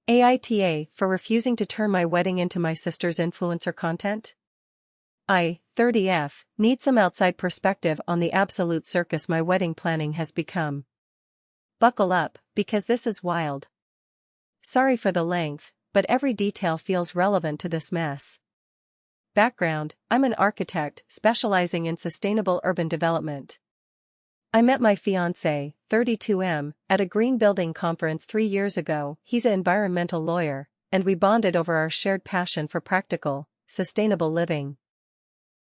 AITA for refusing to turn my wedding into my sister's influencer content? I, 30F, need some outside perspective on the absolute circus my wedding planning has become. Buckle up, because this is wild. Sorry for the length, but every detail feels relevant to this mess. Background: I'm an architect specializing in sustainable urban development. I met my fiancé, 32M, at a green building conference 3 years ago. He's an environmental lawyer, and we bonded over our shared passion for practical, sustainable living.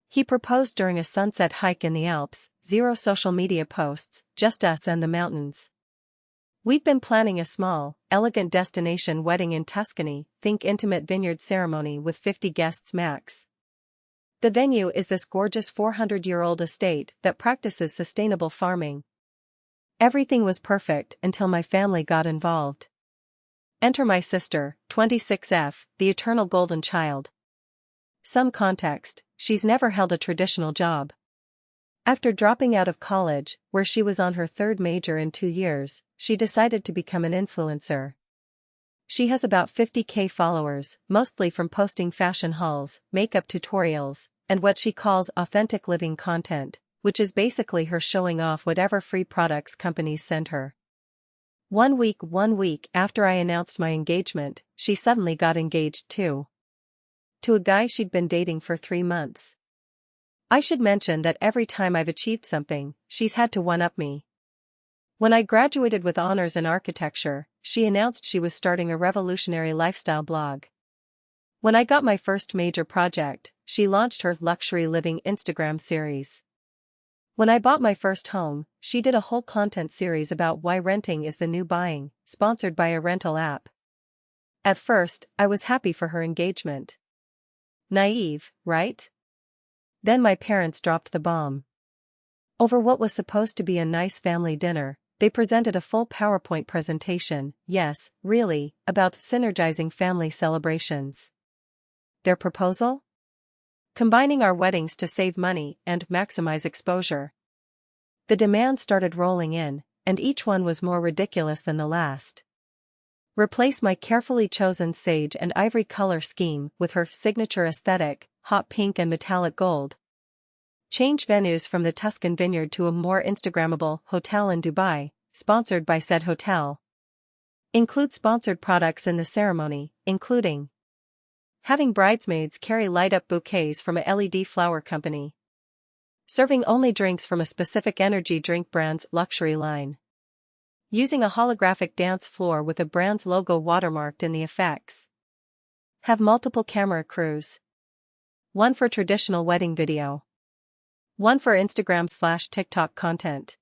He proposed during a sunset hike in the Alps, 0 social media posts, just us and the mountains. We've been planning a small, elegant destination wedding in Tuscany, think intimate vineyard ceremony with 50 guests max. The venue is this gorgeous 400-year-old estate that practices sustainable farming. Everything was perfect until my family got involved. Enter my sister, 26F, the eternal golden child. Some context: she's never held a traditional job. After dropping out of college, where she was on her 3rd major in 2 years, she decided to become an influencer. She has about 50K followers, mostly from posting fashion hauls, makeup tutorials, and what she calls authentic living content, which is basically her showing off whatever free products companies send her. One week after I announced my engagement, she suddenly got engaged too. To a guy she'd been dating for 3 months. I should mention that every time I've achieved something, she's had to one-up me. When I graduated with honors in architecture, she announced she was starting a revolutionary lifestyle blog. When I got my first major project, she launched her luxury living Instagram series. When I bought my first home, she did a whole content series about why renting is the new buying, sponsored by a rental app. At first, I was happy for her engagement. Naive, right? Then my parents dropped the bomb. Over what was supposed to be a nice family dinner, they presented a full PowerPoint presentation, yes, really, about synergizing family celebrations. Their proposal? Combining our weddings to save money and maximize exposure. The demands started rolling in, and each one was more ridiculous than the last. Replace my carefully chosen sage and ivory color scheme with her signature aesthetic, hot pink and metallic gold. Change venues from the Tuscan vineyard to a more Instagrammable hotel in Dubai, sponsored by said hotel. Include sponsored products in the ceremony, including having bridesmaids carry light-up bouquets from a LED flower company. Serving only drinks from a specific energy drink brand's luxury line. Using a holographic dance floor with a brand's logo watermarked in the effects. Have multiple camera crews. One for traditional wedding video. One for Instagram/TikTok content.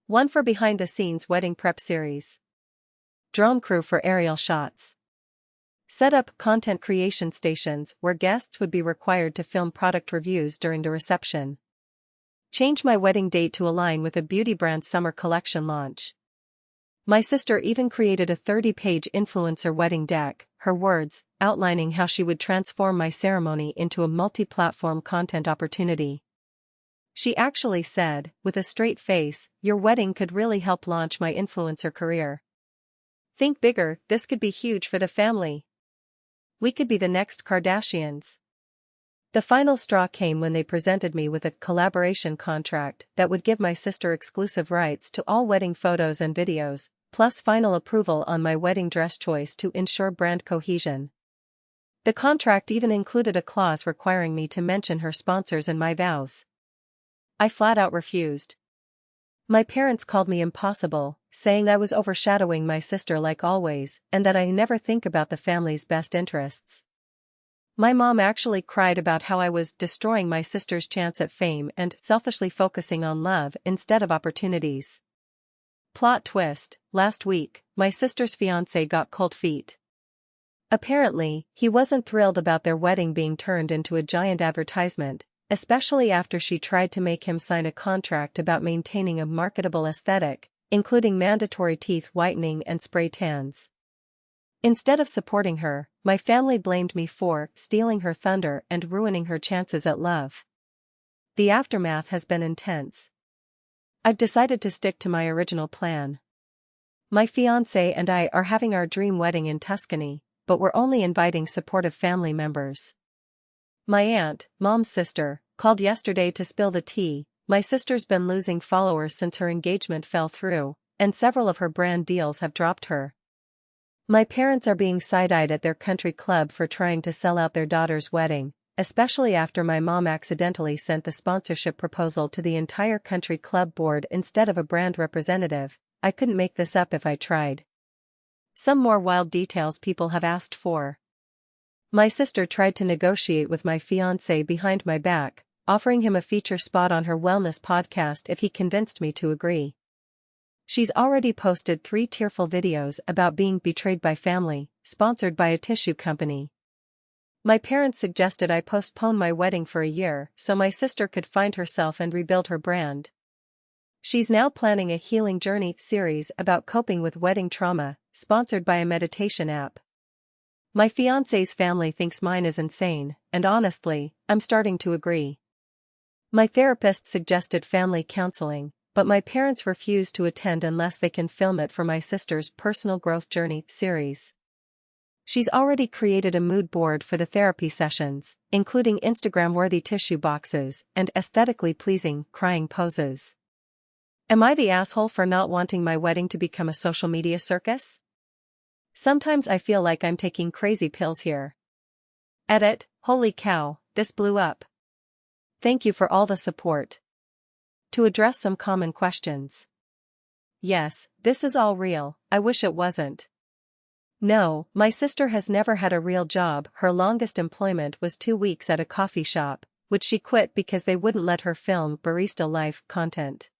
One for behind-the-scenes wedding prep series. Drone crew for aerial shots. Set up content creation stations where guests would be required to film product reviews during the reception. Change my wedding date to align with a beauty brand's summer collection launch. My sister even created a 30-page influencer wedding deck, her words, outlining how she would transform my ceremony into a multi-platform content opportunity. She actually said, with a straight face, "Your wedding could really help launch my influencer career. Think bigger, this could be huge for the family. We could be the next Kardashians." The final straw came when they presented me with a collaboration contract that would give my sister exclusive rights to all wedding photos and videos, plus final approval on my wedding dress choice to ensure brand cohesion. The contract even included a clause requiring me to mention her sponsors in my vows. I flat out refused. My parents called me impossible, saying I was overshadowing my sister like always, and that I never think about the family's best interests. My mom actually cried about how I was destroying my sister's chance at fame and selfishly focusing on love instead of opportunities. Plot twist: last week, my sister's fiancé got cold feet. Apparently, he wasn't thrilled about their wedding being turned into a giant advertisement, especially after she tried to make him sign a contract about maintaining a marketable aesthetic, including mandatory teeth whitening and spray tans. Instead of supporting her, my family blamed me for stealing her thunder and ruining her chances at love. The aftermath has been intense. I've decided to stick to my original plan. My fiancé and I are having our dream wedding in Tuscany, but we're only inviting supportive family members. My aunt, mom's sister, called yesterday to spill the tea. My sister's been losing followers since her engagement fell through, and several of her brand deals have dropped her. My parents are being side-eyed at their country club for trying to sell out their daughter's wedding, especially after my mom accidentally sent the sponsorship proposal to the entire country club board instead of a brand representative. I couldn't make this up if I tried. Some more wild details people have asked for. My sister tried to negotiate with my fiancé behind my back, offering him a feature spot on her wellness podcast if he convinced me to agree. She's already posted 3 tearful videos about being betrayed by family, sponsored by a tissue company. My parents suggested I postpone my wedding for a year so my sister could find herself and rebuild her brand. She's now planning a healing journey series about coping with wedding trauma, sponsored by a meditation app. My fiancé's family thinks mine is insane, and honestly, I'm starting to agree. My therapist suggested family counseling, but my parents refuse to attend unless they can film it for my sister's personal growth journey series. She's already created a mood board for the therapy sessions, including Instagram-worthy tissue boxes and aesthetically pleasing crying poses. Am I the asshole for not wanting my wedding to become a social media circus? Sometimes I feel like I'm taking crazy pills here. Edit, holy cow, this blew up. Thank you for all the support. To address some common questions. Yes, this is all real, I wish it wasn't. No, my sister has never had a real job. Her longest employment was 2 weeks at a coffee shop, which she quit because they wouldn't let her film barista life content.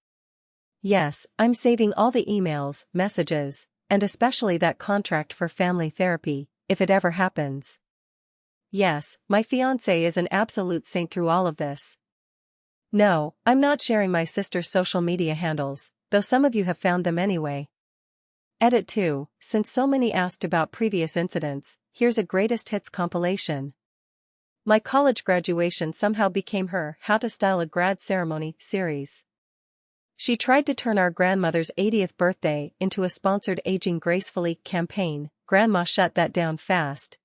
Yes, I'm saving all the emails, messages, and especially that contract for family therapy, if it ever happens. Yes, my fiancé is an absolute saint through all of this. No, I'm not sharing my sister's social media handles, though some of you have found them anyway. Edit 2, since so many asked about previous incidents, here's a greatest hits compilation. My college graduation somehow became her How to Style a Grad Ceremony series. She tried to turn our grandmother's 80th birthday into a sponsored Aging Gracefully campaign. Grandma shut that down fast.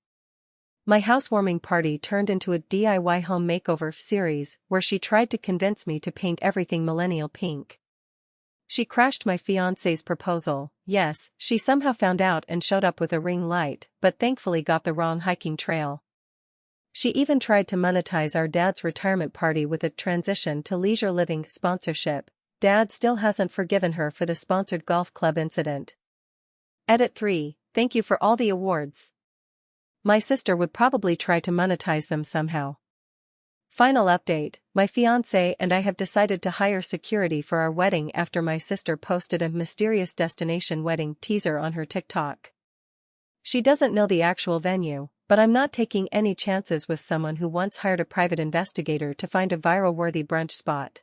My housewarming party turned into a DIY home makeover series where she tried to convince me to paint everything millennial pink. She crashed my fiancé's proposal. Yes, she somehow found out and showed up with a ring light, but thankfully got the wrong hiking trail. She even tried to monetize our dad's retirement party with a transition to leisure living sponsorship. Dad still hasn't forgiven her for the sponsored golf club incident. Edit 3, thank you for all the awards. My sister would probably try to monetize them somehow. Final update, my fiancé and I have decided to hire security for our wedding after my sister posted a mysterious destination wedding teaser on her TikTok. She doesn't know the actual venue, but I'm not taking any chances with someone who once hired a private investigator to find a viral-worthy brunch spot.